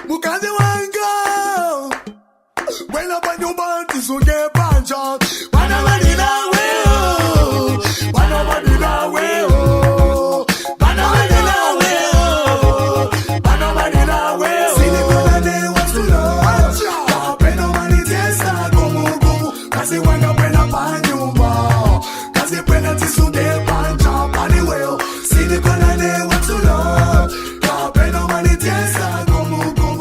Mukazi wango. When up on your body, so get punch out. Panamani la way, Panamani la way, Panamani la way, Panamani la way. See the color they want to know. Pero mani tiesa como como. Kasi wanga pena panyumba. Kasi pena tisu get punch out. Pani way. See the color they want to know. Pero mani tiesa como como.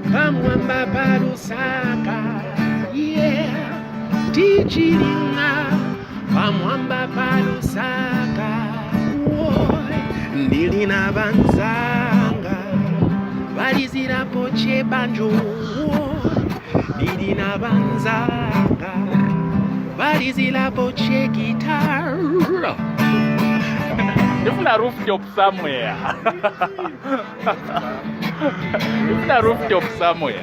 Pamwamba parusaka, yeah. Tichiringa, pamwamba parusaka, woy. Nilina banzanga, valizira poche banjo, woy. Nilina banzanga, valizira poche guitar. If na rooftop somewhere. If na rooftop somewhere.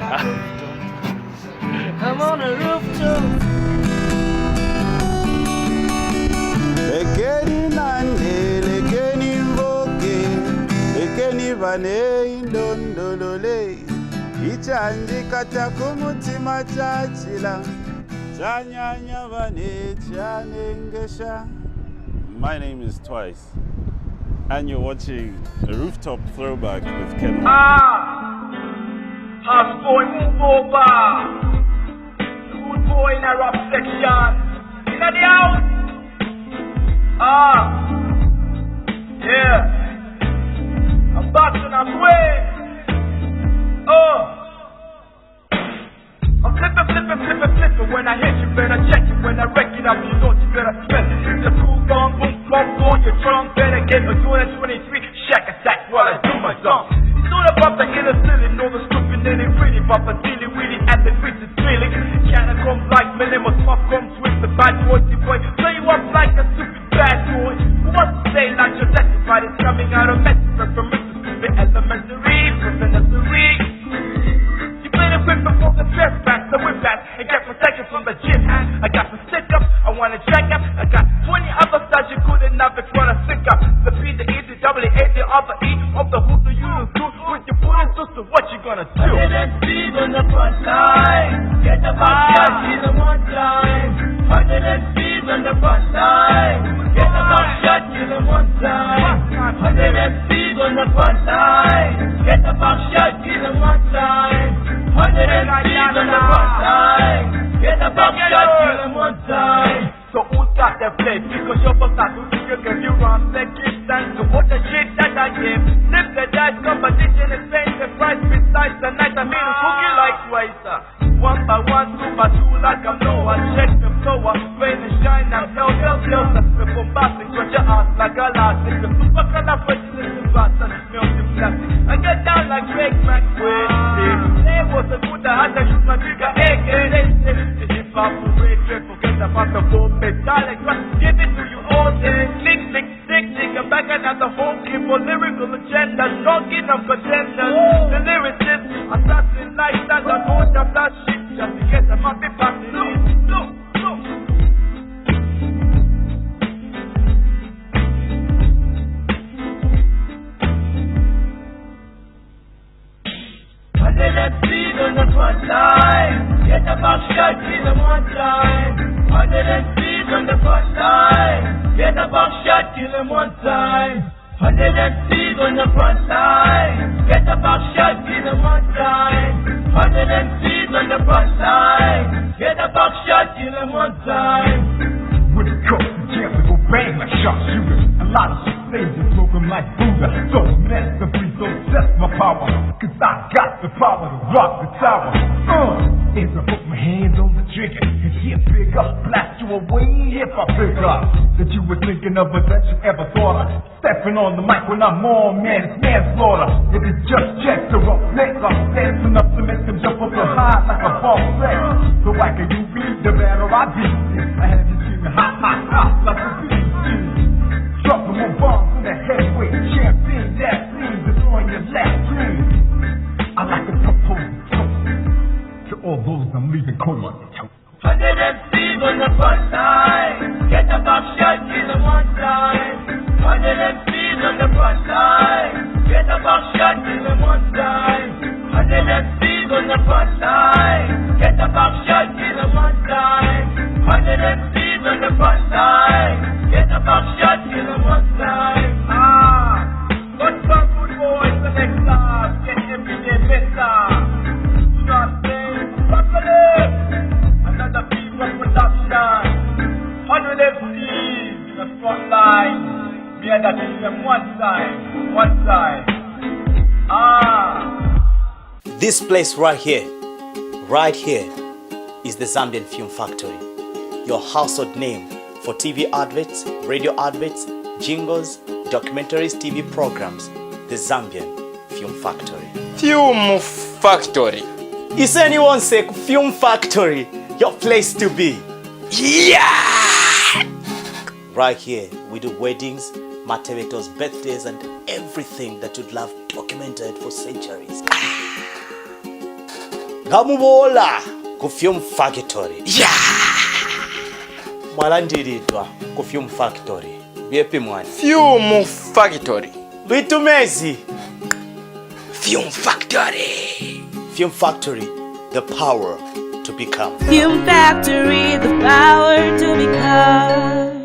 I'm on a rooftop. Lekeni nande, lekeni mboke, lekeni vane indondolole. Ichanji kata kumutima chachila, chanyanya vane chanengesha. My name is Twice, and you're watching a Rooftop Throwback with Ken. House boy, move over. Good boy in a rough section. In the house. Yeah. I'm back on my way. I'm flipping. When I hit you, better check it. When I wreck it up, you don't, you better spell it. It's a cool gone, boom, boom, you're drunk. Better get a 223 shack attack while I do my song. It's all about the inner silly, know the stupid, and it's pretty, but the dilly willy at the beat is thrilling. Catacombs like Minima, Smoke comes with the bad boy, play you up like a stupid bad boy. Who wants to say like you're satisfied? It's coming out of Mexico from Mississippi, elementary, preliminary. You play the whip before the trespass, the whip back, and get protection from the gym. I got the stick up, I want to check up. I got 20 other styles you couldn't have if you want to stick up. The P, the E, the W, the A, the other E, of the who do you do? With your bullet sister, what you gonna do? Speed on the front line. Get the back shot in the one time. 100 speed on the front line. Get the back shot in the one time. 100 speed on the front line. Get the back shot in the one time. 100 speed on the front line. Get the back shot in the one time. So who's got the play? Because you're supposed to do you give you run the gift thanks to what the shit that I give. Flip the dice, competition is paying the price besides the night I made a cookie like twice. One by one, two by two, like I'm Noah. Check the floor, rain and shine, I'm hell. That's the bombastic, got your ass like a elastic. The super color prejudice is fast and smells the plastic. I get down like Greg Maxwell. Today was a good, I had to shoot my trigger, egg. If I'm for red, forget about the bomb. Metallic, give it to you all day. Click, I'm back and at the home keep for lyrical agenda. Talking of contenders. The lyricist, assassin lifestyle. I don't have that shit just to get them up and passing. No. 100 speed on the front line. Get the back shot in the one time. 100 speed on the front line. Get the back shot in the one time. 100 speed on the front line. Get the back shot in the one time. 100 speed on the front line. Get the back shot in the one time. When it comes to jams, I go bang like sharpshooters. A lot of shit things are broken like Bulo. Don't mess with me, don't test my power. Cause I got the power to rock the tower. As I put my hands on the trigger and hit big up, blast you away if I pick up. That you were thinking of, but that you ever thought of. Stepping on the mic when I'm on, man, it's manslaughter. If it's just checks or up next, I'm dancing up to make them jump up and high like a ball set. So why can you be the better I be? I had you screaming ha like a beat. Dropping more bombs in the heavyweight champion. That seems is on your last screen. I like to propose to all those I'm leaving coma. 100 speed on the front line. Get the back shot in the one time. 100 speed on the front line. Get the back shot in the one This place right here is the Zambian Film Factory. Your household name for TV adverts, radio adverts, jingles, documentaries, TV programs. The Zambian Film Factory. Film Factory. Is anyone say Film Factory your place to be? Yeah! Right here, we do weddings, matebetos, birthdays, and everything that you'd love documented for centuries. Gamubola ku Film Factory. Yeah! Mwalandiridwa ku Film Factory. Byepi mwani? Film Factory. Bitumezi. Film Factory. Film Factory, the power to become. Film Factory, the power to become.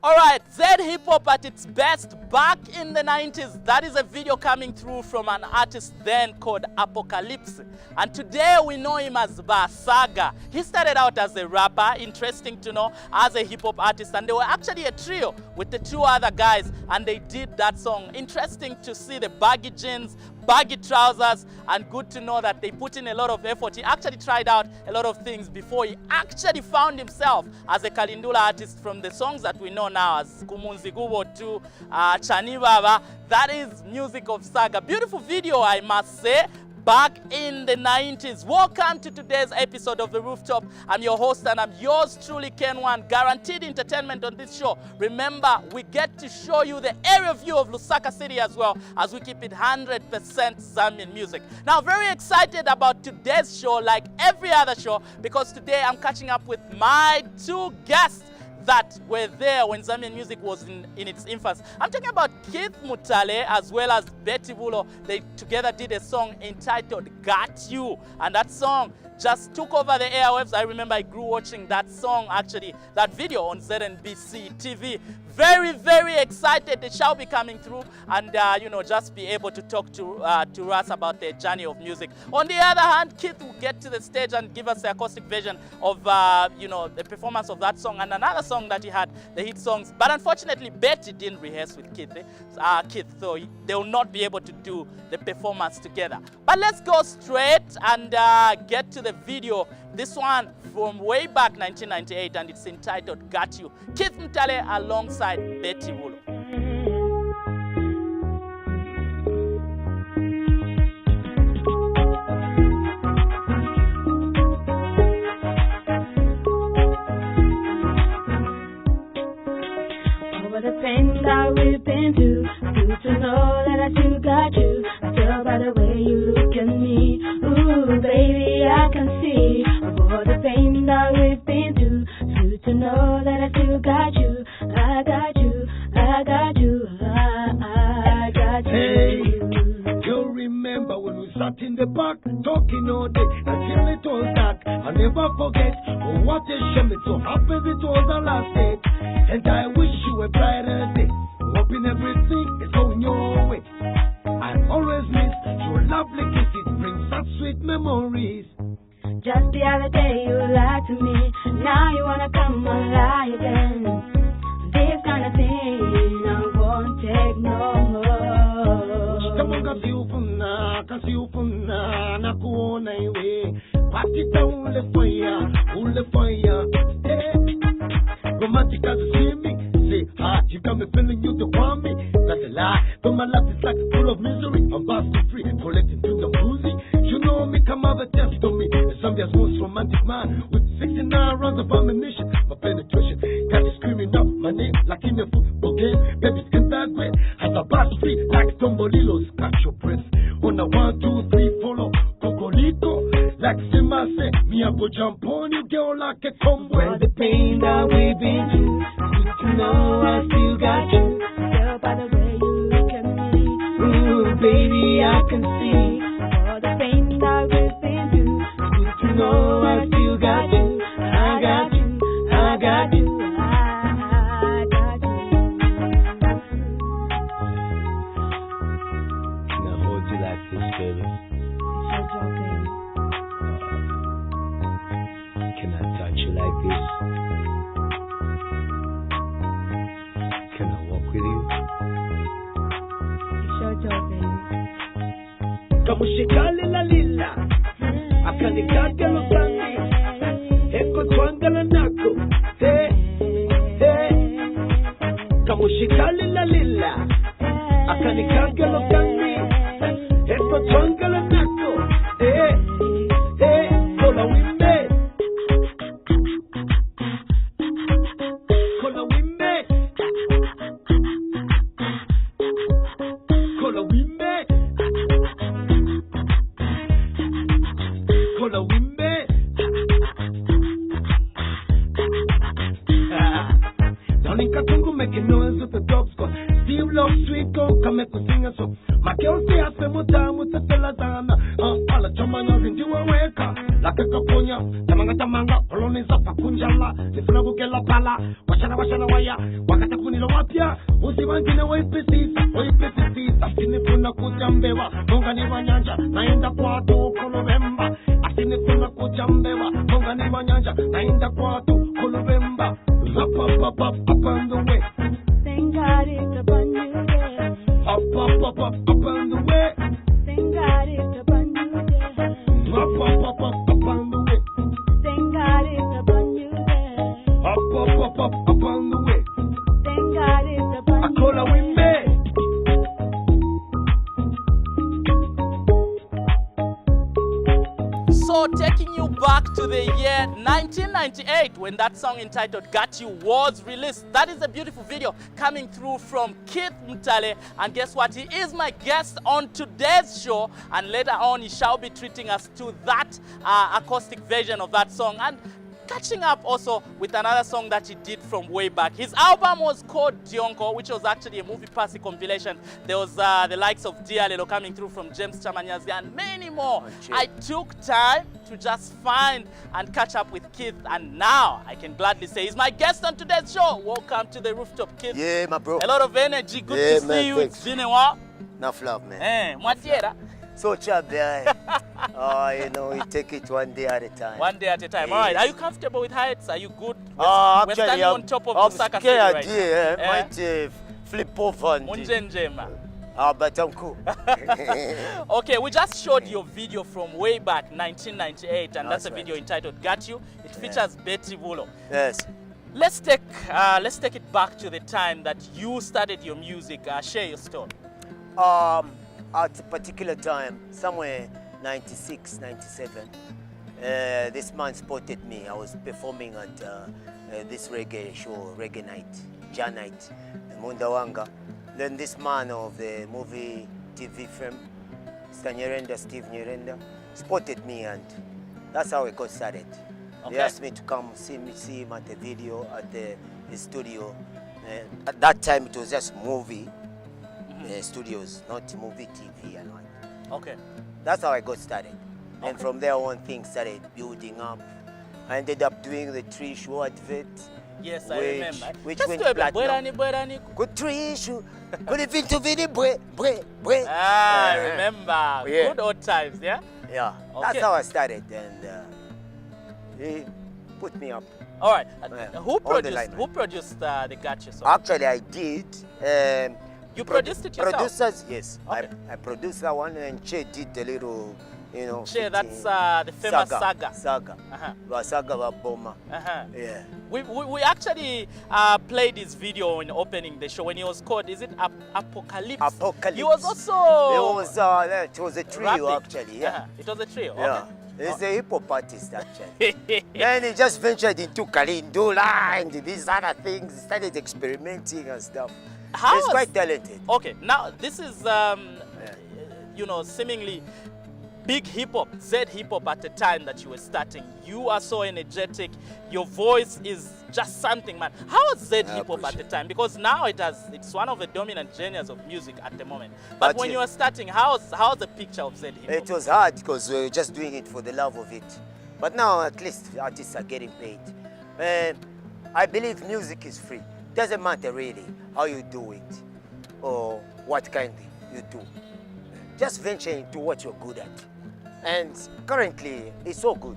Alright, Z hip hop at its best back in the 90s. That is a video coming through from an artist then called Apocalypse. And today we know him as Basaga. He started out as a rapper, interesting to know, as a hip hop artist. And they were actually a trio with the two other guys, and they did that song. Interesting to see the baggy jeans, baggy trousers, and good to know that they put in a lot of effort. He actually tried out a lot of things before he actually found himself as a Kalindula artist from the songs that we know now as Kumunzi Gubo to Chani Baba. That is music of Saga. Beautiful video, I must say. Back in the 90s. Welcome to today's episode of The Rooftop. I'm your host and I'm yours truly, Ken One. Guaranteed entertainment on this show. Remember, we get to show you the area view of Lusaka City as well, as we keep it 100% Zambian music. Now, very excited about today's show, like every other show, because today I'm catching up with my two guests that were there when Zambian music was in its infancy. I'm talking about Keith Mutale as well as Betty Bulo. They together did a song entitled Got You, and that song just took over the airwaves. I remember I grew watching that song, actually, that video on ZNBC TV. Very, very excited. They shall be coming through and, just be able to talk to us about their journey of music. On the other hand, Keith will get to the stage and give us the acoustic version of, the performance of that song and another song that he had, the hit songs. But unfortunately, Betty didn't rehearse with Keith, so they will not be able to do the performance together. But let's go straight and get to the video. This one from way back 1998, and it's entitled Got You. Keith Mutale alongside Betty Bulo. Over the pain that we've been through, good to know that I still got you. I tell by the way you look at me. Ooh, baby, I can see. Over the pain that we've been through, good to know that I still got you. I got you, I got you, I got you. Hey, you remember when we sat in the park talking all day until it was dark? I'll never forget. Oh, what a shame it so happened it was the last day. And I wish you a brighter day. Hoping everything is going your way. I always miss your lovely kisses, bring such sweet memories. Just the other day you lied to me, now you wanna come and lie again. This kind of thing I won't take no more. Kasiyufuna nakuona iwe patita ule fire. Romantic as a swimming, say hi, you got me feeling you to want me. That's a lie, but my life is like full of misery. I'm busting free, collecting things I'm losing. You know me, come have a test on me. The Zambia's most romantic man with 69 rounds of ammunition. My penetration got you screaming out my name like in a football game. Baby, skin that great as I bust free like Tombolilos. Catch your breath on a 1, 2, 3, follow Cocolito. Like Simba said, me I go jump on you, girl, like a combo. Well, the pain that we've been through, good to know I still got you. Tell by the way you look at me. Ooh, baby, I can see. All the pain that we've been through, good to know I still got you. I got you, I got you, I got you. Can I hold you like this, baby? It's your baby. Can I touch you like this? Can I walk with you? It's your job, baby. kamushikali la lila akanikaga losani eko twangala nako kamushikali la lila akanikaga losani eko twangala nako kola wimbe kola wimbe kola wimbe kola wimbe darling katungu making noise with the dogs go Steve love sweet go come to sing a song my girl say I say mutamu tatela sana ala chamanya zindiwa weka laka kaponya tamanga oloniza pakunjala nifuna kugela pala washana waya wakata kunilo wapya usibangine waipesisa asinifuna kujambewa mongani wanyanja naenda kwatu kolobemba asinifuna kujambewa mongani wanyanja naenda kwatu kolobemba up on the way Thank God it's upon you, yeah. up on the way Thank God it's upon you, yeah. up on the way Thank God it's upon you, yeah. up on the way Thank God it's upon you. Akola wimbe So taking you back to the year 1998 when that song entitled Got You was released. That is a beautiful video coming through from Keith Mutale, and guess what? He is my guest on today's show, and later on he shall be treating us to that acoustic version of that song and catching up also with another song that he did from way back. His album was called Dionko, which was actually a movie passy compilation. There was the likes of Dialelo coming through from James Chamanyazi and many more. I took time to just find and catch up with Keith, and now I can gladly say he's my guest on today's show. Welcome to the Rooftop, Keith. Yeah, my bro. A lot of energy. Good Yeah, to man, see you. thanks. It's been a while. Enough love, man. Mwatiera. So chubby, you know, we take it one day at a time. One day at a time. All right. Are you comfortable with heights? Are you good? We're standing on top of I'm Lusaka scared, City right now. might flip over. Munjenjema. But I'm cool. Okay, we just showed your video from way back 1998, and that's a right. video entitled "Got You." It features Betty Bulo. Yes. Let's take it back to the time that you started your music. Share your story. At a particular time, somewhere 96, 97, this man spotted me. I was performing at this reggae show, Reggae Night, Jan Night, in Mundawanga. Then this man of the movie TV film, Steve Nyerenda, spotted me, and that's how it got started. Okay. They asked me to come see him at the video, at the studio. At that time, it was just movie studios, not movie TV and all. Okay. That's how I got started. And from there on, things started building up. I ended up doing the tree show advert. Yes, I remember. Which Let's went do a bit. platinum. Bwerani. Good tree show. Good event to video, bwe. I remember. Yeah. Good old times, yeah? Yeah, Okay. that's how I started, and he put me up. All right. Yeah. Who On the produced line, the Got You song? Actually, I did. You produced it yourself? Producers, yes. Okay. I produced that one, and Che did a little, you know. Che, that's fitting- the famous Saga. Saga. Uh-huh. Saga wa Boma. Uh-huh. Yeah. We actually played his video in opening the show when he was called, is it Apocalypse? Apocalypse. He was also It was a trio, rapping. actually. Yeah. Uh-huh. It was a trio. Yeah. Okay. He's a hip hop artist, actually. Then he just ventured into Kalindula and these other things, started experimenting and stuff. He's quite talented. Okay, now this is, you know, seemingly big hip hop, Z hip hop at the time that you were starting. You are so energetic. Your voice is just something, man. How was Z hip hop at the time? Because now it's one of the dominant genres of music at the moment. But when you were starting, how's the picture of Z hip hop? It was hard because we were just doing it for the love of it. But now at least artists are getting paid. I believe music is free. Doesn't matter really how you do it or what kind you do. Just venture into what you're good at. And currently, it's so good.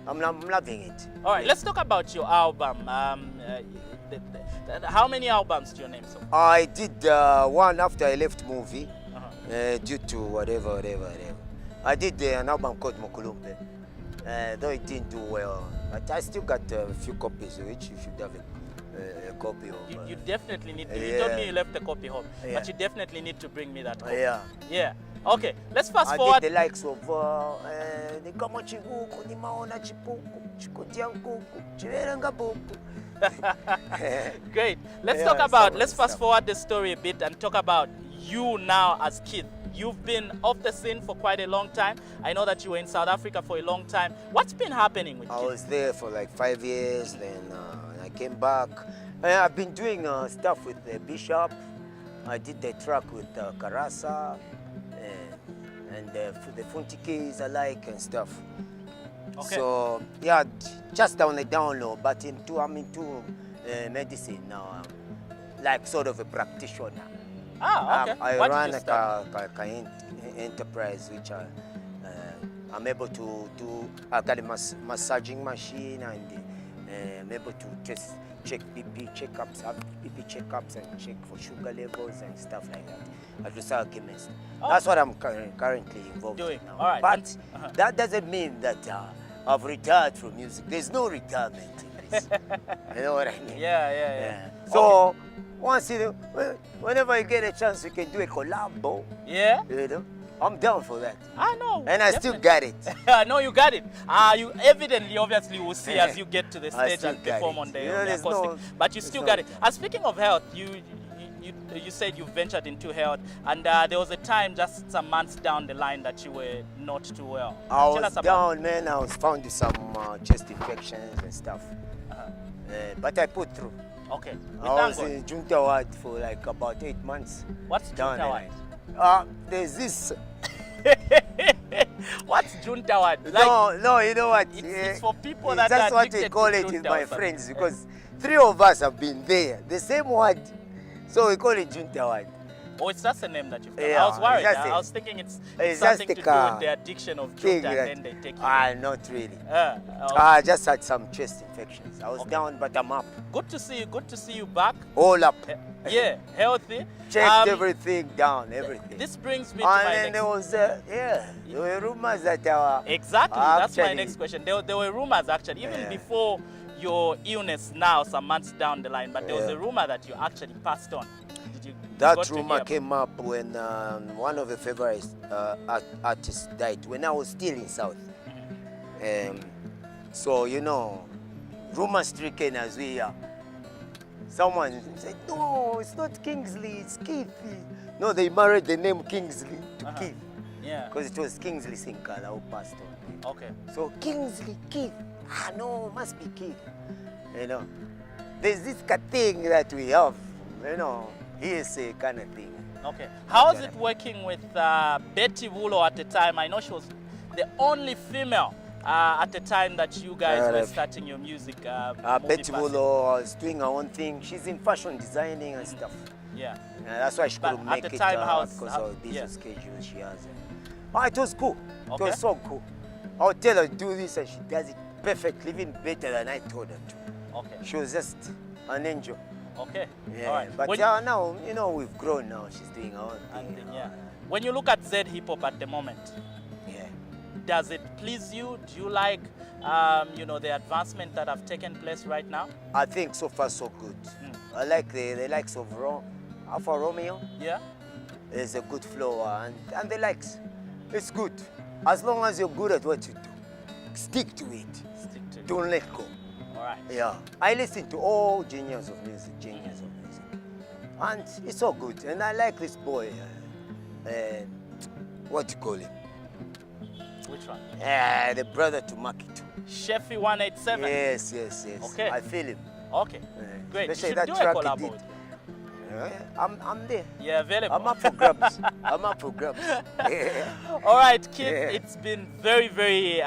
I'm loving it. All right, let's talk about your album. How many albums do you name so far? I did one after I left movie. due to whatever. I did an album called Mokulumbe, though it didn't do well, but I still got a few copies, which you should have a copy of. You definitely need to. You told me you left the copy home, but you definitely need to bring me that copy. Yeah. Okay, let's fast forward. I did the likes of the Kama Chiguku, the Maona Chipuku, Chikotiankuku, Chiverangabuku. Great. Let's fast forward the story a bit and talk about you now as Keith. You've been off the scene for quite a long time. I know that you were in South Africa for a long time. What's been happening with Keith? I was there for like 5 years, then I came back. I've been doing stuff with Bishop. I did the track with Karasa and the Funtikis alike and stuff. Okay. So yeah, just on the down low, but I'm into medicine now. I'm like sort of a practitioner. Okay. I What run did you study? a enterprise which I'm able to do. I got a massaging machine, and I'm able to just check BP checkups, have BP checkups, and check for sugar levels and stuff like that. I do alchemist. That's what I'm currently involved in now. All right. But that doesn't mean that I've retired from music. There's no retirement in this. You know what I mean? Yeah. So once whenever you get a chance, we can do a collabo. Yeah. You know, I'm down for that. I know. And I still got it. I know you got it. You evidently, obviously, will see as you get to the stage still and got perform it. on the, You know, on the there's acoustic. But you still got it. And speaking of health, you said you ventured into health, and there was a time just some months down the line that you were not too well. I was down, man. I was found with some chest infections and stuff. But I put through. Okay. I was in Junta Ward for like about 8 months. What's down Junta Ward? There's this. What's Junta Ward? No, you know what? It's for people that that's are what we call it with my friends, because 3 of us have been there. The same word. So we call it Junta Ward. Oh, it's just a name that you've got. Yeah, I was worried. that's I it. was thinking it's It's something to just do a with the addiction of thing Junta, that- and then they take you. Not really. Okay. I just had some chest infections. I was down, but I'm up. Good to see you. Good to see you back. All up. Yeah, healthy. Checked everything down, everything. This brings me to And my then next. there was, there were rumors that Exactly. That's my actually- next question. There were rumors actually, even before your illness now, some months down the line. But there was a rumor that you actually passed on. Did you? that got to rumor hear came up when one of the favorite artists died, when I was still in South. So, you know, rumor stricken as we are. Someone said, no, it's not Kingsley, it's Keith. No, they married the name Kingsley to Keith. Yeah. Because it was Kingsley Sinkala who passed on. Okay. So Kingsley, Keith. No, must be Keith. You know, there's this thing that we have, you know, hearsay kind of thing. Okay. How was it working with Betty Bulo at the time? I know she was the only female at the time that you guys were starting your music. Betty Bulo was doing her own thing. She's in fashion designing and stuff. Yeah. That's why she couldn't But at make the it time, because of the busy yeah. schedule she has. It was cool. It Okay. was so cool. I'll tell her to do this and she does it perfectly, even better than I told her to. Okay. She was just an angel. Okay. Yeah. All right. But When- now, you know, we've grown now. She's doing her own thing. and, yeah. When you look at Z hip hop at the moment, Yeah. does it please you? Do you like, you know, the advancement that have taken place right now? I think so far so good. I like the likes of Alpha Romeo. Yeah. There's a good flow and the likes. It's good. As long as you're good at what you do, stick to it. Stick to it. Don't let go. All right. Yeah. I listen to all genius of music, and it's all good. And I like this boy. What you call him? Which one? The brother to Makito. Sheffy 187. Yes. Okay. I feel him. Okay. Great. You Especially should that do a track he collab did. with him. I'm there. Yeah, available. I'm up for grabs. All right, Keith, Yeah. it's been very, very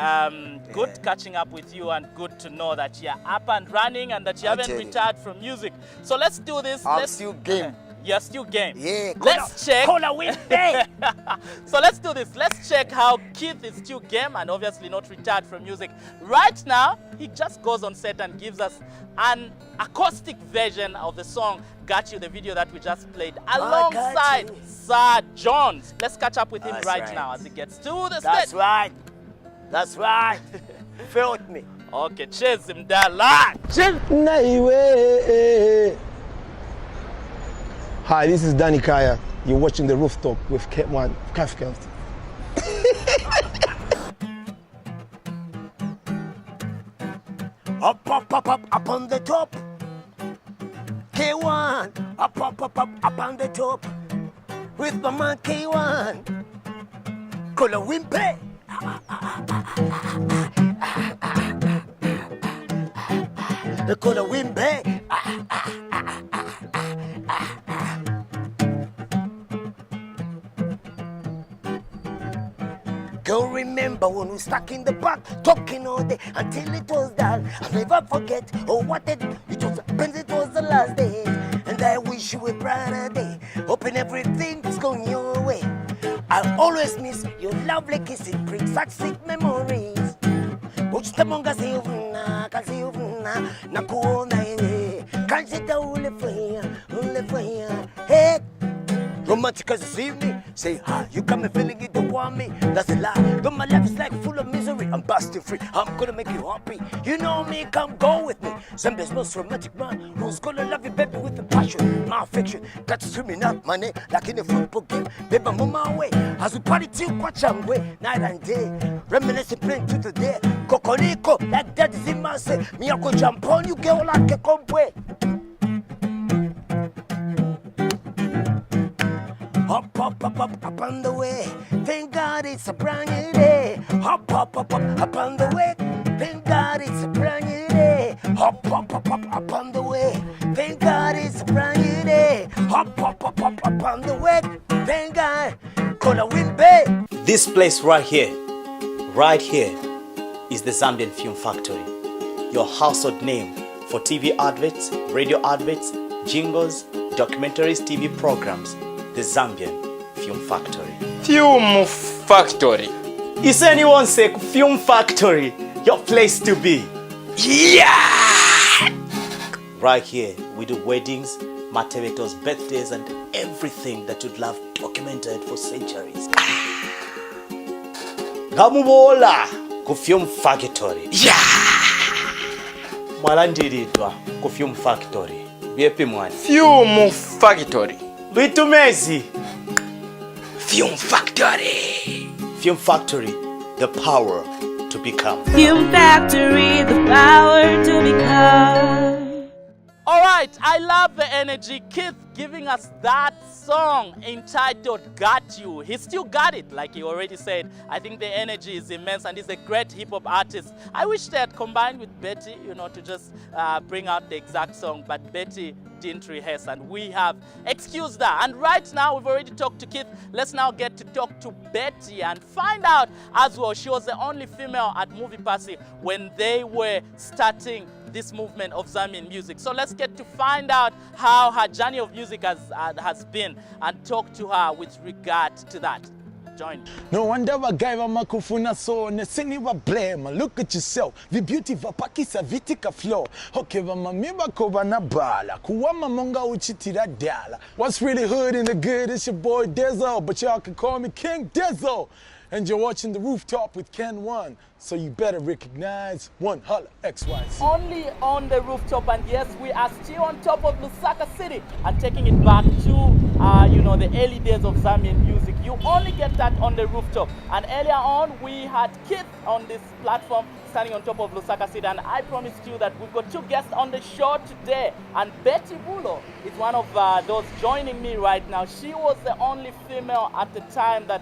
good catching up with you, and good to know that you're up and running and that you I'll haven't tell you. retired from music. So let's do this. I'm Let's still game. You're still game. Yeah. Let's check. Cola with day. So let's do this. Let's check how Keith is still game and obviously not retired from music. Right now, he just goes on set and gives us an acoustic version of the song Got You, the video that we just played, alongside Sir Jones. Let's catch up with him right now as he gets to the stage. That's right. That's right. Felt me. Okay, cheers, Mdala. Cheers. Hi, this is Danny Kaya. You're watching The Rooftop with K1 Kafka. Up on the top. K1, up on the top. With my man K1. Kola Wimpe. Kola Wimpe. Don't remember when we stuck in the back, talking all day until it was done. I'll never forget, what it was, it was the last day. And I wish you a brighter day, hoping everything is going your way. I'll always miss your lovely kissing, bring such sweet memories. Uchitamonga silvuna, kasilvuna, nakuona ewe, kanjita ulefaya, hey. Romantic as this evening, say hi, you got me feeling it, don't want me, that's a lie. But my life is like full of misery, I'm busting free, I'm gonna make you happy. You know me, come go with me. Zambia's most romantic man, who's gonna love you, baby, with a passion, my affection. Got you swimming up my name, like in a football game. Baby, I'm on my way, as we party till Kwachangwe, night and day. Reminiscing, playing to the day. Kokoriko, like that is in my say. Me, I go jump on you, girl, like a compwe. Up on the way. Thank God it's a brand new day. Up on the way. Thank God it's a brand new day. Up on the way. Thank God it's a brand new day. Up on the way. Thank God. Kola Wimbe. This place right here, is the Zambian Film Factory. Your household name for TV adverts, radio adverts, jingles, documentaries, TV programs. The Zambian Film Factory. Film Factory. Is anyone say Film Factory your place to be? Yeah! Right here, we do weddings, matebetos, birthdays, and everything that you'd love documented for centuries. Gamubola ku Film Factory. Yeah! Mwalandiridwa ku Film Factory. Biepi mwani? Film Factory. Bitumezi. Film Factory. Film Factory, the power to become. Film Factory, the power to become. All right, I love the energy. Keith giving us that song entitled Got You. He still got it, like he already said. I think the energy is immense and he's a great hip-hop artist. I wish they had combined with Betty, to just bring out the exact song, but Betty didn't rehearse and we have excused her. And right now, we've already talked to Keith. Let's now get to talk to Betty and find out as well. She was the only female at Movie Party when they were starting this movement of Zambian music. So let's get to find out how her journey of music has been and talk to her with regard to that. Join. No wonder a guy wa makufuna so nesini wa blame. Look at yourself. The beauty va pakisa vitika flow. Okay, va mamiba kova na bala. Kuwama monga uchitira dala. What's really hood in the good? It's your boy Dezzo, but y'all can call me King Dezzo. And you're watching The Rooftop with Ken One, so you better recognize one holla XYZ. Only on The Rooftop, and yes, we are still on top of Lusaka City and taking it back to the early days of Zambian music. You only get that on The Rooftop. And earlier on, we had Keith on this platform standing on top of Lusaka City, and I promised you that we've got two guests on the show today, and Betty Bulo is one of those joining me right now. She was the only female at the time that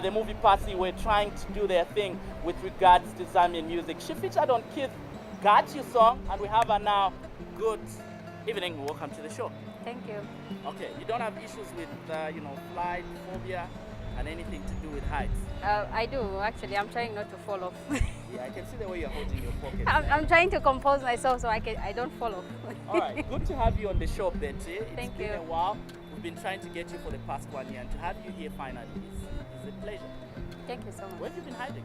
the Movie Party were trying to do their thing with regards to Zambian music. She featured on Keith's Got You song, and we have her now. Good evening, welcome to the show. Thank you. Okay, you don't have issues with, flight phobia and anything to do with heights? I do, actually. I'm trying not to fall off. Yeah, I can see the way you're holding your pocket. I'm trying to compose myself so I don't fall off. All right, good to have you on the show, Betty. Thank you. It's been a while. We've been trying to get you for the past 1 year, and to have you here finally is a pleasure. Thank you so much. Where have you been hiding?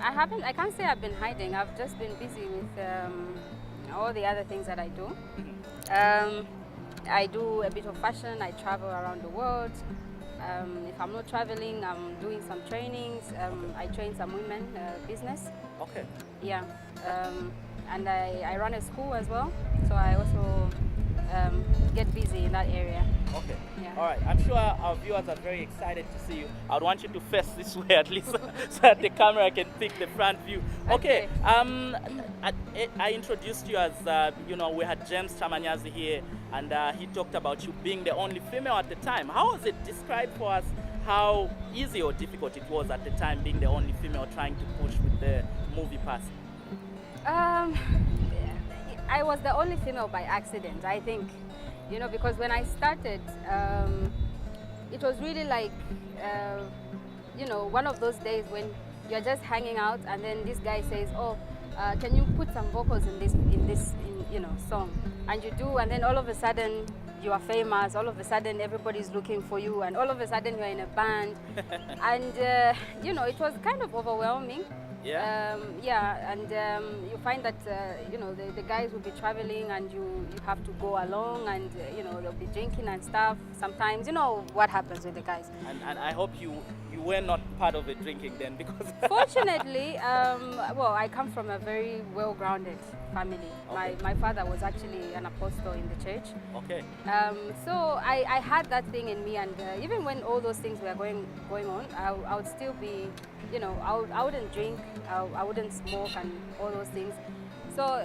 I can't say I've been hiding. I've just been busy with all the other things that I do. I do a bit of fashion. I travel around the world. If I'm not traveling, I'm doing some trainings. I train some women business. Okay. Yeah. And I run a school as well. So I also get busy in that area. Okay. Yeah. All right. I'm sure our viewers are very excited to see you. I would want you to face this way at least, so that the camera can pick the front view. Okay. I introduced you as you know, we had James Chamanyazi here, and he talked about you being the only female at the time. How was it? Described for us how easy or difficult it was at the time being the only female trying to push with the movie pass. I was the only female by accident, I think. You know, because when I started, it was really like, you know, one of those days when you're just hanging out, and then this guy says, "Oh, can you put some vocals in this you know, song?" And you do, and then all of a sudden you are famous. All of a sudden everybody's looking for you, and all of a sudden you're in a band, and you know, it was kind of overwhelming. Yeah. Yeah, and you find that you know, the guys will be traveling, and you have to go along, and you know, they'll be drinking and stuff. Sometimes, you know what happens with the guys. And I hope you were not part of the drinking then, because fortunately, well, I come from a very well-grounded family. Okay. My father was actually an apostle in the church. Okay. So I had that thing in me, and even when all those things were going on, I would still be, you know, I wouldn't drink, I wouldn't smoke, and all those things. So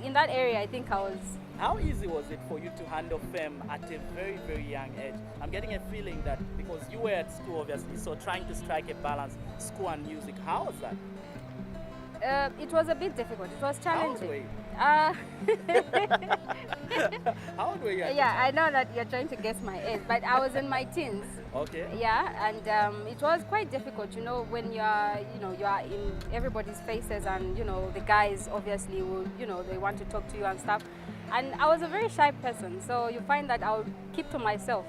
in that area, I think I was. How easy was it for you to handle fame at a very, very young age? I'm getting a feeling that because you were at school, obviously, so trying to strike a balance, school and music, how was that? It was a bit difficult. It was challenging. How old were you? Yeah, I know that you're trying to guess my age, but I was in my teens. Okay. Yeah, and it was quite difficult, you know, when you are in everybody's faces, and you know, the guys obviously will, you know, they want to talk to you and stuff. And I was a very shy person, so you find that I would keep to myself.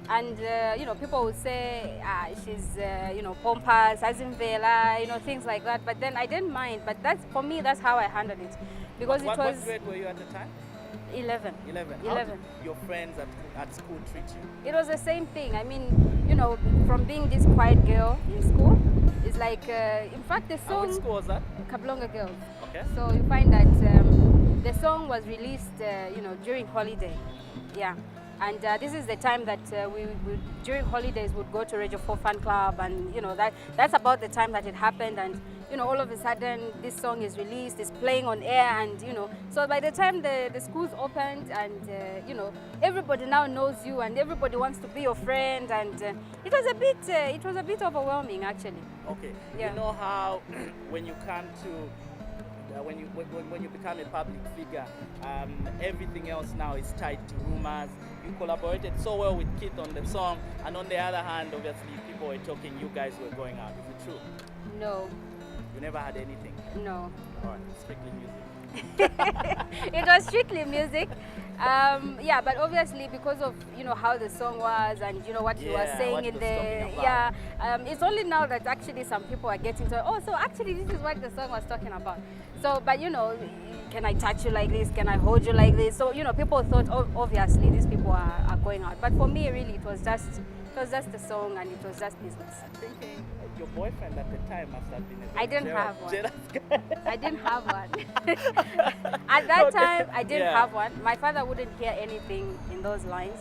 And you know, people would say, she's you know, pompous, azimvela, you know, things like that. But then I didn't mind. But that's, for me, that's how I handled it, because what it was. What grade were you at the time? 11. 11. How did your friends at school treat you? It was the same thing. I mean, you know, from being this quiet girl in school, it's like, in fact, the song. Which school was that? Kablonga Girls. Okay. So you find that the song was released, you know, during holiday. Yeah. And this is the time that we during holidays would go to Radio 4 Fan Club, and you know, that's about the time that it happened. And you know, all of a sudden this song is released, it's playing on air, and you know, so by the time the schools opened, and you know, everybody now knows you, and everybody wants to be your friend, and it was a bit overwhelming actually. Okay. Yeah. You know how when you come to when you become a public figure, everything else now is tied to rumors. You collaborated so well with Kit on the song, and on the other hand, obviously, people were talking you guys were going out. Is it true? No. You never had anything? No. All right, strictly music. It was strictly music. Yeah, but obviously because of, you know, how the song was, and you know what he was saying in the, yeah, it's only now that actually some people are getting to, oh, so actually this is what the song was talking about. So, but you know, can I touch you like this? Can I hold you like this? So, you know, people thought, oh, obviously these people are going out. But for me, really, it was just the song, and it was just business. I'm thinking your boyfriend at the time must have been a very I didn't have one. jealous guy. I didn't have one. At that time, I didn't have one. My father wouldn't hear anything in those lines.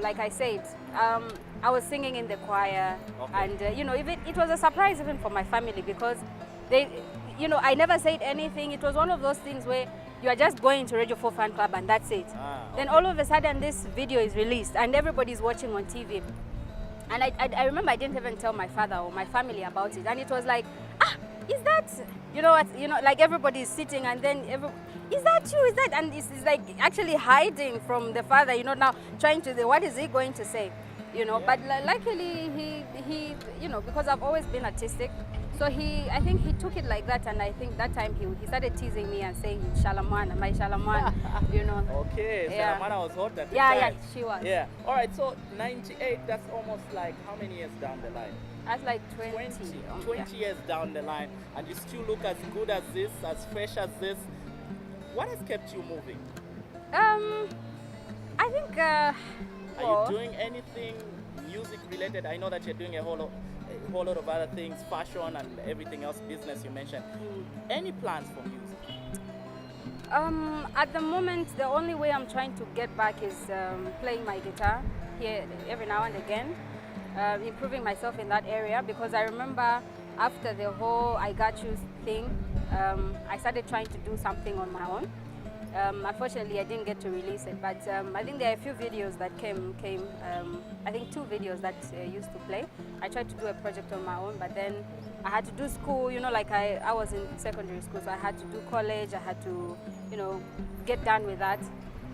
Like I said, I was singing in the choir, and you know, even it was a surprise even for my family, because they, you know, I never said anything. It was one of those things where you are just going to Radio 4 Fan Club and that's it. Then all of a sudden this video is released and everybody's watching on TV. And I remember I didn't even tell my father or my family about it. And it was like, is that, you know what, you know, like everybody's sitting, and then is that you, is that? And it's like actually hiding from the father, you know, now trying to, what is he going to say? You know, but luckily he, you know, because I've always been artistic, so I think he took it like that, and I think that time he started teasing me and saying, Shalamwana, my Shalamwana, you know. Okay, Shalamwana was hot at the time. Yeah, she was. Yeah, all right, so 98, that's almost like how many years down the line? That's like 20 years down the line, and you still look as good as this, as fresh as this. What has kept you moving? I think. Are you doing anything music related? I know that you're doing a whole lot of other things, fashion and everything else, business you mentioned. Any plans for music? At the moment, the only way I'm trying to get back is playing my guitar here every now and again, improving myself in that area, because I remember after the whole I Got You thing, I started trying to do something on my own. Unfortunately, I didn't get to release it, but I think there are a few videos that came I think 2 videos that used to play. I tried to do a project on my own, but then I had to do school, you know, like I was in secondary school, so I had to do college, I had to, you know, get done with that.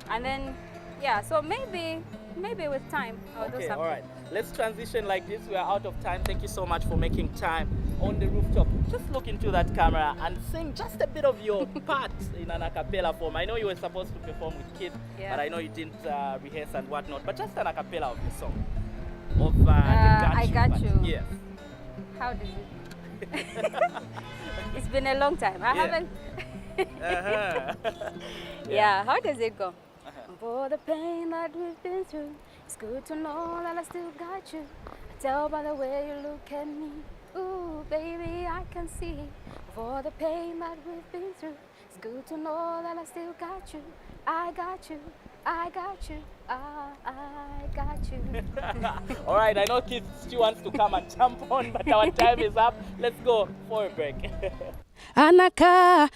And then, yeah, so maybe with time I'll do something. All right. Let's transition like this. We are out of time. Thank you so much for making time on the rooftop. Just look into that camera and sing just a bit of your part in an a cappella form. I know you were supposed to perform with Kid, but I know you didn't rehearse and whatnot. But just an a cappella of your song. Of I Got You. Yes. How did it? It's been a long time. I haven't. Yeah. How does it go? For the pain that we've been through, it's good to know that I still got you. I tell by the way you look at me. Ooh, baby, I can see. For the pain that we've been through, it's good to know that I still got you. I got you. I got you. I got you. All right, I know Keith still wants to come and jump on, but our time is up. Let's go for a break. Anaka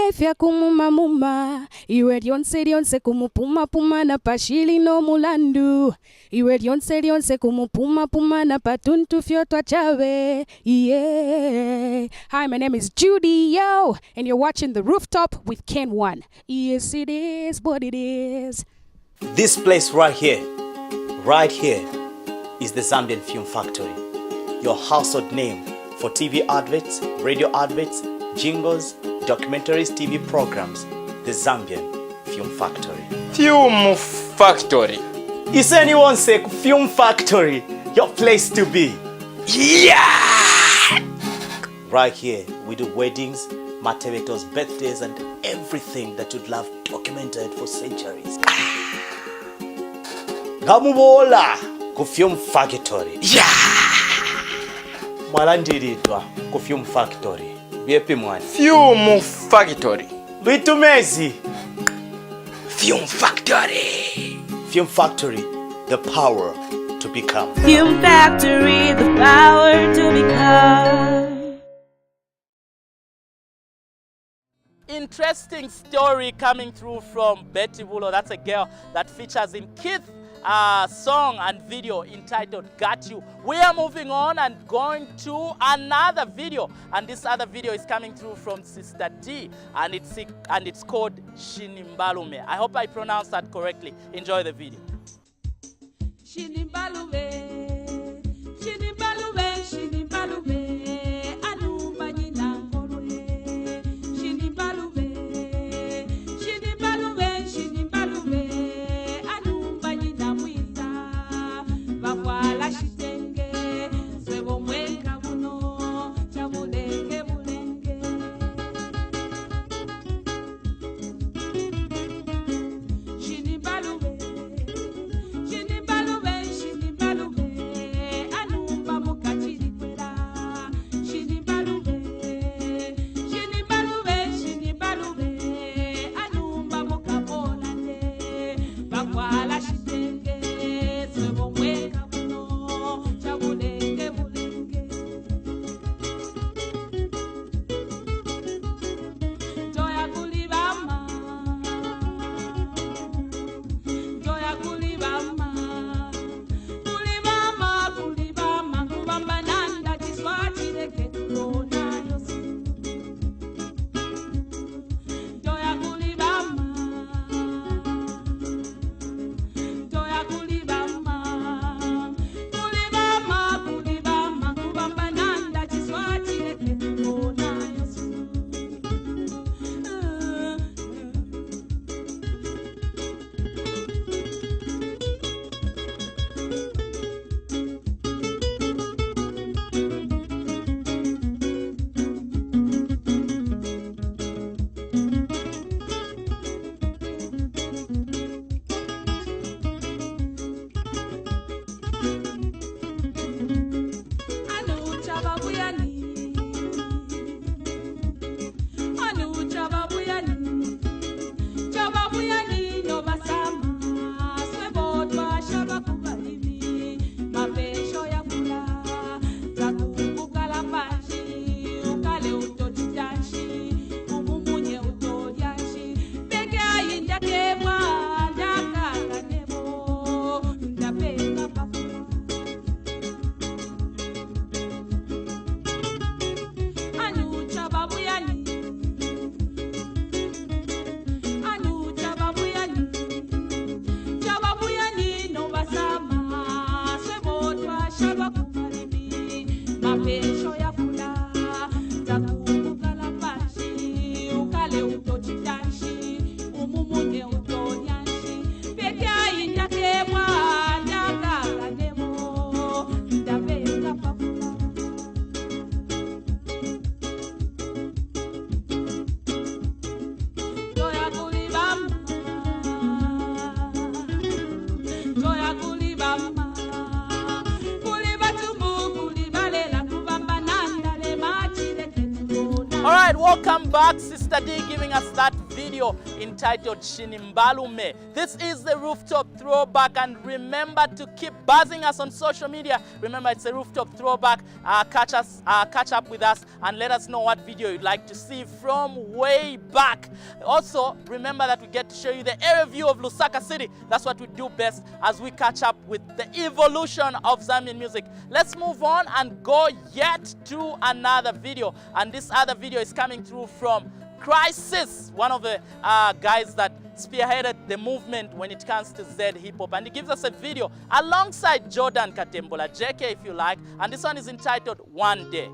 ifya kumumamuma iwe lyonse kumupuma na pashili no mulandu iwe lyonse kumupuma na patuntu fyotwa chawe. Yeah. Hi, my name is Judy, yo, and you're watching The Rooftop with Ken One. Yes, it is what it is. This place right here is the Zambian Film Factory, your household name for TV adverts, radio adverts, jingles, documentaries, TV programs. The Zambian Film Factory. Film Factory. Is anyone say Film Factory your place to be? Yeah! Right here, we do weddings, matebetos, birthdays, and everything that you'd love documented for centuries. Gamubola ku Film Factory. Yeah! Mwalandiridwa ku Film Factory. Byepi mwani? Film Factory. Bitumezi. Film Factory. Film Factory, the power to become. Film Factory, the power to become. Interesting story coming through from Betty Bulo. That's a girl that features in Keith's song and video entitled Got You. We are moving on and going to another video, and this other video is coming through from Sister D, and it's called Shinimbalume. I hope I pronounced that correctly. Enjoy the video. Shinimbalume, Shinimbalume, Shinimbalume, Anumbanyi Nangolwe. Shinimbalume, Shinimbalume, Shinimbalume, Anumbanyi Namwisa. Bakwala shitenge, swebo mweka muno, chamulenge mulenge. Shinimbalume, Shinimbalume, Shinimbalume. Alright, welcome back. Sister D giving us that video entitled Shinimbalume. This is the Rooftop Throwback, and remember to keep buzzing us on social media. Remember, it's a Rooftop Throwback. Catch up with us and let us know what video you'd like to see from way back. Also, remember that we get to show you the area view of Lusaka City. That's what we do best as we catch up with the evolution of Zambian music. Let's move on and go yet to another video. And this other video is coming through from Crisis, one of the guys that spearheaded the movement when it comes to Z hip hop, and he gives us a video alongside Jordan Katembola, JK if you like, and this one is entitled One Day.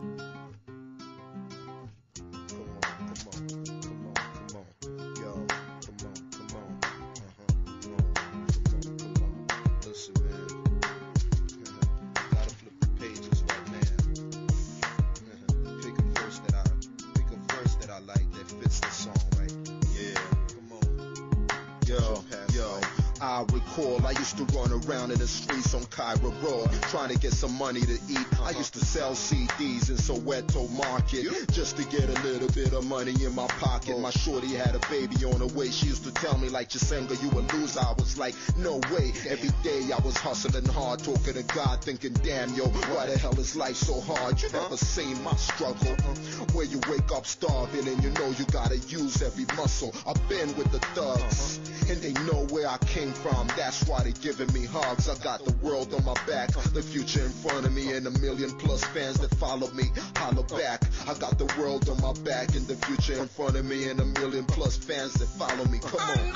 I recall I used to run around in the streets on Cairo Road trying to get some money to eat. I used to sell CDs in Soweto Market just to get a little bit of money in my pocket. My shorty had a baby on the way. She used to tell me like, Chisenga, you a loser. I was like, no way. Every day I was hustling hard, talking to God, thinking, damn, yo, why the hell is life so hard? You never seen my struggle, where you wake up starving and you know you gotta use every muscle. I've been with the thugs and they know where I came from. That's why they giving me hugs. I got the world on my back, the future in front of me, and a million plus fans that follow me. Holler back. I got the world on my back and the future in front of me, and a million plus fans that follow me. Come on.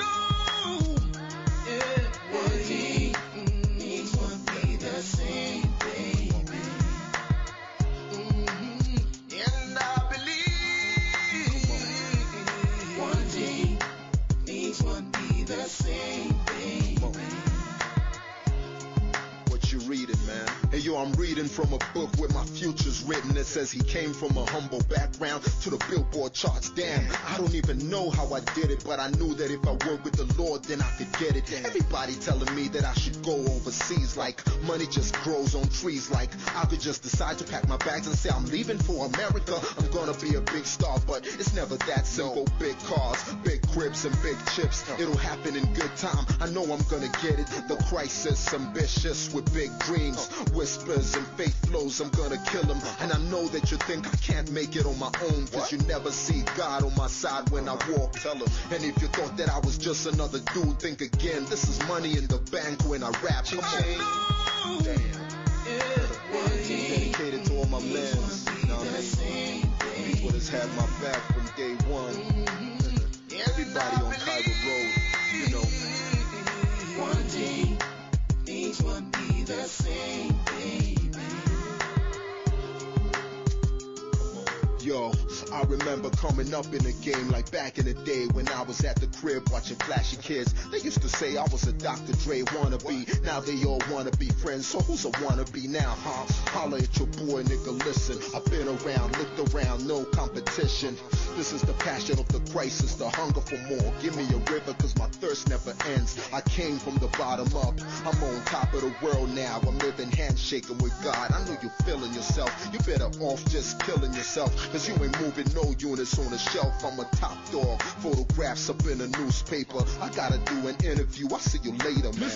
Hey yo, I'm reading from a book where my future's written. It says he came from a humble background to the Billboard charts. Damn, I don't even know how I did it, but I knew that if I worked with the Lord, then I could get it. Everybody telling me that I should go overseas, like money just grows on trees. Like I could just decide to pack my bags and say I'm leaving for America. I'm gonna be a big star, but it's never that simple. Big cars, big cribs, and big chips. It'll happen in good time. I know I'm gonna get it. The crisis, ambitious with big dreams. Whispers and fake flows, I'm gonna kill them. And I know that you think I can't make it on my own, cause you never see God on my side when I walk. Tell them. And if you thought that I was just another dude, think again. This is money in the bank when I rap. Come on. Damn. Dedicated to all my mans. You know what I mean? People that's had my back from day one. Everybody on Cairo Road, you know. One day, things won't be the same, baby. Yo, I remember coming up in the game like back in the day when I was at the crib watching flashy kids. They used to say I was a Dr. Dre wannabe. Now they all wanna be friends, so who's a wannabe now, huh? Holla at your boy, nigga, listen. I've been around, looked around, no competition. This is the passion of the crisis, the hunger for more. Give me a river, cause my thirst never ends. I came from the bottom up. I'm on top of the world now. I'm living handshaking with God. I know you're feeling yourself. You better off just killing yourself, cause you ain't moving no units on the shelf. I'm a top dog. Photographs up in a newspaper. I gotta do an interview. I'll see you later, man.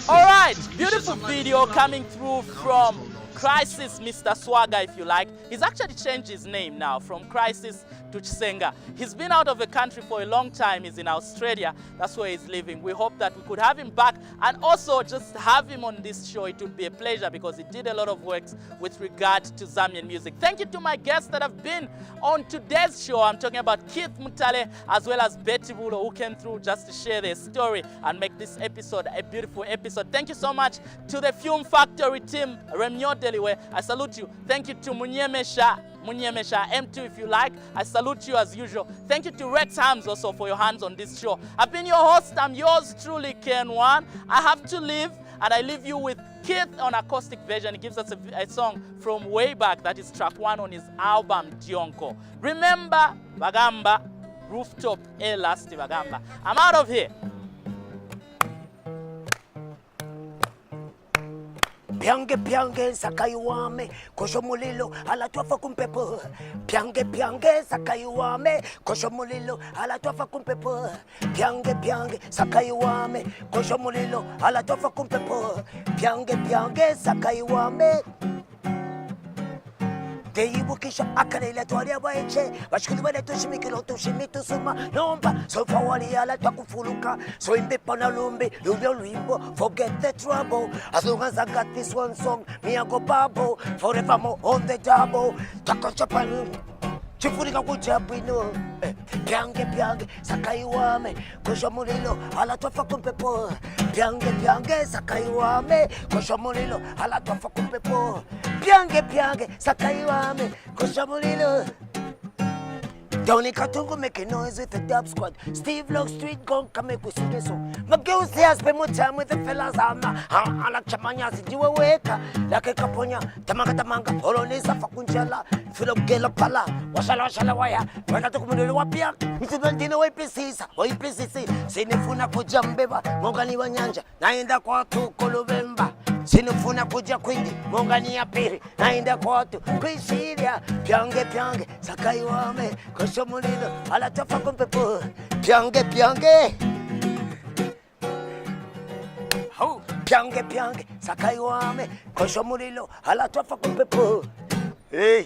Alright, beautiful video coming through from Crisis, Mr. Swagger if you like. He's actually changed his name now from Crisis to Chisenga. He's been out of the country for a long time. He's in Australia. That's where he's living. We hope that we could have him back and also just have him on this show. It would be a pleasure because he did a lot of works with regard to Zambian music. Thank you to my guests that have been on today's show. I'm talking about Keith Mutale as well as Betty Bulo, who came through just to share their story and make this episode a beautiful episode. Thank you so much to the Film Factory team, Remyo Deliwe. I salute you. Thank you to Munyemesha M2 if you like. I salute you as usual. Thank you to Rex Hams also for your hands on this show. I've been your host. I'm yours truly, Ken1. I have to leave, and I leave you with Keith on acoustic version. He gives us a song from way back. That is track 1 on his album, Dionko. Remember, Bagamba, Rooftop, Elasti Bagamba. I'm out of here. Pyange pyange sakayuame kosho mulilo alatwafa kumpepo. Pyange pyange sakayuame kosho mulilo alatwafa kumpepo. Pyange pyange sakayuame kosho mulilo alatwafa kumpepo. Pyange pyange sakayuame. Deyibukisha akarela twali abaeche bashikuli bale tushimikilo tushimitu suma nomba so fawali ala twakufuluka so imbepa na lumbi lubyo lwimbo forget the trouble as long as I got this one song me I go babo forevermore on the double takochapanu chifurika kuchapino pyange pyange sakaiwame kosho mulilo ala twafa kumpepo. Pyange pyange sakaiwame kosho mulilo ala twafa kumpepo. Pyange pyange sakaiwame kosho mulilo. Tony Katungu making noise with the dub squad. Steve Lock Street Gon come make we sing this song. My girls say I spend more time with the fellas. I like chamanya si jiwa weka. Like kaponya tamanga polonesa fakunjala. Filo gela pala washala waya. Wana tukumulele wapia. Mtubandino wepesisa wepesisi. Sinifuna kujambeba mongani wanyanja. Naenda kwa tu kolubemba. Sinifuna kuja kwindi mongani ya piri. Naenda kwa watu kuishiria. Pyange pyange sakaiwame kosho mulilo ala twafa kumpepo. Pyange pyange pyange pyange sakaiwame kosho mulilo ala twafa kumpepo. Hey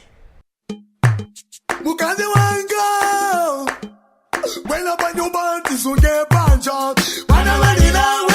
Mukazi wanga When up on your body so get banja Bana manila